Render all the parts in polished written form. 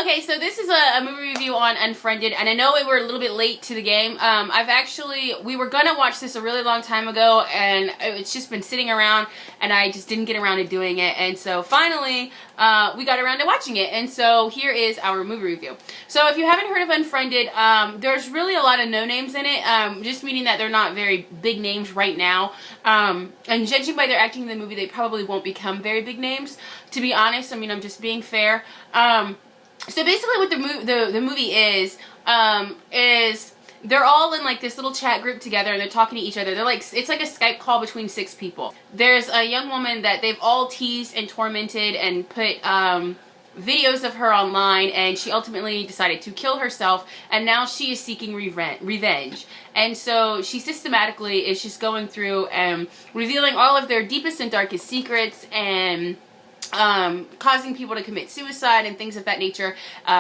Okay, so this is a movie review on Unfriended, and I know we were a little bit late to the game. We were gonna watch this a really long time ago, and it's just been sitting around, and I just didn't get around to doing it, and so finally, we got around to watching it, and so here is our movie review. So if you haven't heard of Unfriended, there's really a lot of no-names in it, just meaning that they're not very big names right now, and judging by their acting in the movie, they probably won't become very big names, to be honest. I mean, I'm just being fair. So basically what the movie is they're all in like this little chat group together, and they're talking to each other. It's like a Skype call between 6 people. There's a young woman that they've all teased and tormented and put videos of her online, and she ultimately decided to kill herself, and now she is seeking revenge. And so she systematically is just going through and revealing all of their deepest and darkest secrets, and causing people to commit suicide and things of that nature,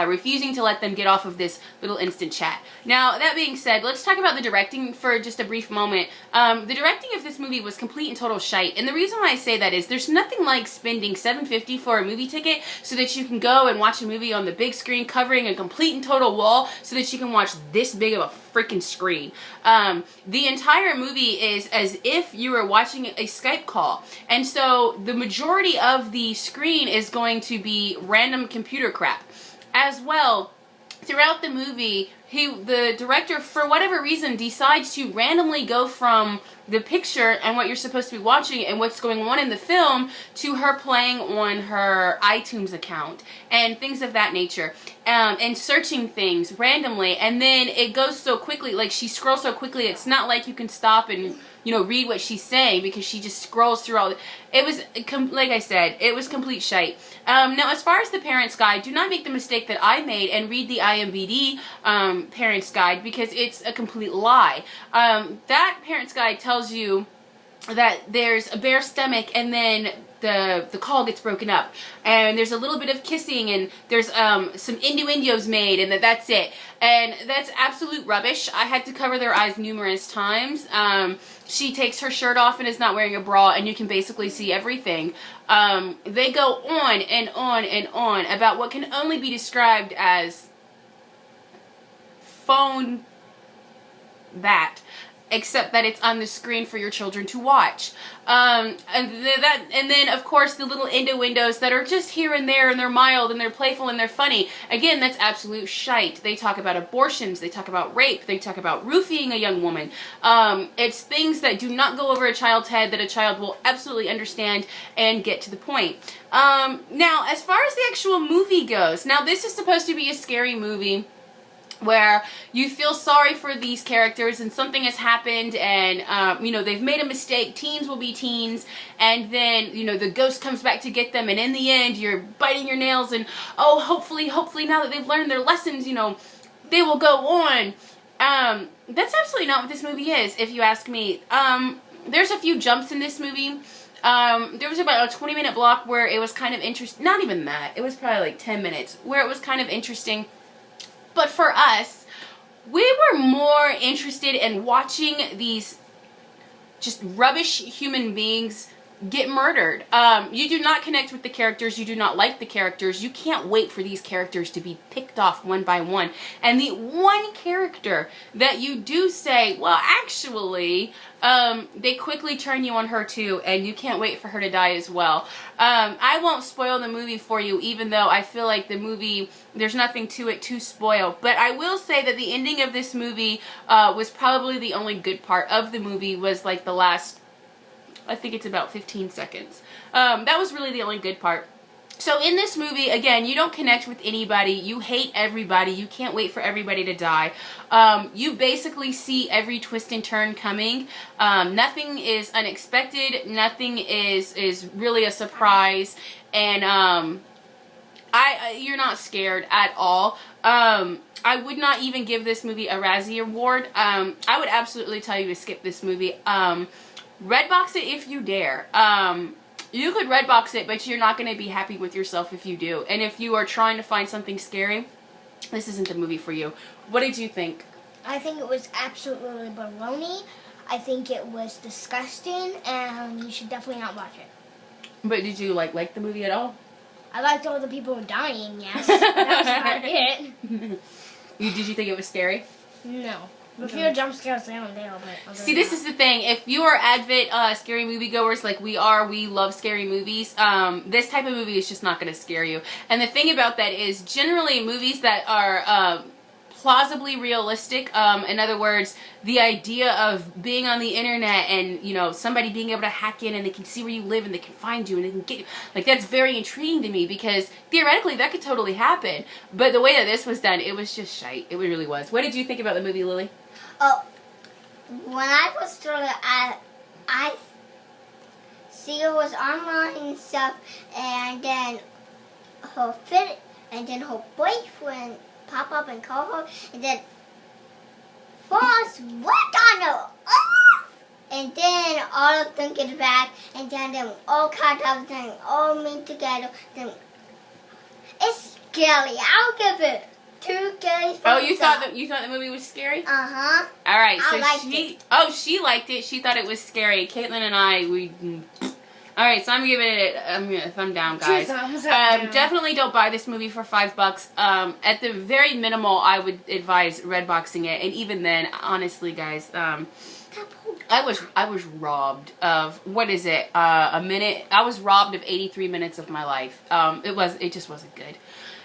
refusing to let them get off of this little instant chat. Now, that being said, let's talk about the directing for just a brief moment. The directing of this movie was complete and total shite, and the reason why I say that is there's nothing like spending $7.50 for a movie ticket so that you can go and watch a movie on the big screen covering a complete and total wall so that you can watch this big of a freaking screen. The entire movie is as if you were watching a Skype call, and so the majority of the screen is going to be random computer crap. As well, throughout the movie, the director, for whatever reason, decides to randomly go from the picture and what you're supposed to be watching and what's going on in the film to her playing on her iTunes account and things of that nature, and searching things randomly, and then it goes so quickly, like she scrolls so quickly, it's not like you can stop and read what she's saying, because she just scrolls through all. It was, like I said, it was complete shite. Now, as far as the Parent's Guide, do not make the mistake that I made and read the IMDb Parent's Guide, because it's a complete lie. That Parent's Guide tells you that there's a bare stomach, and then the call gets broken up, and there's a little bit of kissing, and there's some innuendos made, and that's it. And that's absolute rubbish. I had to cover their eyes numerous times. She takes her shirt off and is not wearing a bra, and you can basically see everything. They go on and on and on about what can only be described as phone that, except that it's on the screen for your children to watch. And then of course the little innuendos that are just here and there, and they're mild and they're playful and they're funny. Again, that's absolute shite. They talk about abortions, they talk about rape, they talk about roofing a young woman. It's things that do not go over a child's head, that a child will absolutely understand and get to the point. Now, as far as the actual movie goes, now this is supposed to be a scary movie where you feel sorry for these characters, and something has happened, and they've made a mistake. Teens will be teens, and then the ghost comes back to get them, and in the end you're biting your nails, and hopefully now that they've learned their lessons, they will go on. That's absolutely not what this movie is, if you ask me. There's a few jumps in this movie. There was about a 20-minute block where it was kind of interesting. Not even that. It was probably like 10 minutes where it was kind of interesting. But for us, we were more interested in watching these just rubbish human beings get murdered. You do not connect with the characters. You do not like the characters. You can't wait for these characters to be picked off one by one. And the one character that you do say, well, actually, they quickly turn you on her too, and you can't wait for her to die as well. I won't spoil the movie for you, even though I feel like the movie, there's nothing to it to spoil. But I will say that the ending of this movie was probably the only good part of the movie, was like the last, I think it's about 15 seconds. That was really the only good part. So in this movie, again, you don't connect with anybody. You hate everybody. You can't wait for everybody to die. You basically see every twist and turn coming. Nothing is unexpected. Nothing is really a surprise. And you're not scared at all. I would not even give this movie a Razzie Award. I would absolutely tell you to skip this movie. Redbox it if you dare. You could Redbox it, but you're not going to be happy with yourself if you do. And if you are trying to find something scary, this isn't the movie for you. What did you think? I think it was absolutely baloney. I think it was disgusting, and you should definitely not watch it. But did you like the movie at all? I liked all the people dying, yes. That was about it. Did you think it was scary? No. A few jump scares there and there, but... See, this is the thing. If you are avid scary moviegoers like we are, we love scary movies, this type of movie is just not going to scare you. And the thing about that is, generally, movies that are plausibly realistic, in other words, the idea of being on the internet and, you know, somebody being able to hack in and they can see where you live and they can find you and they can get you, like, that's very intriguing to me because theoretically that could totally happen. But the way that this was done, it was just shite. It really was. What did you think about the movie, Lily? Oh, when I was started, I see it was online and stuff, and then her boyfriend pop up and call her, and then Boss, what on the and then all of them get back, and then them all cut up, then all meet together. Then it's scary. I'll give it 2 days. Oh, you thought the movie was scary? Uh-huh. All right, so I liked it. she liked it. She thought it was scary. Caitlin and I, all right, so I'm giving it a thumb down, guys. 2 thumbs up down. Definitely don't buy this movie for $5. At the very minimal, I would advise redboxing it, and even then, honestly, guys, I was robbed of a minute. I was robbed of 83 minutes of my life. It just wasn't good.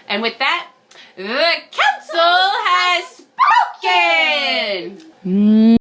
And with that, the council has spoken.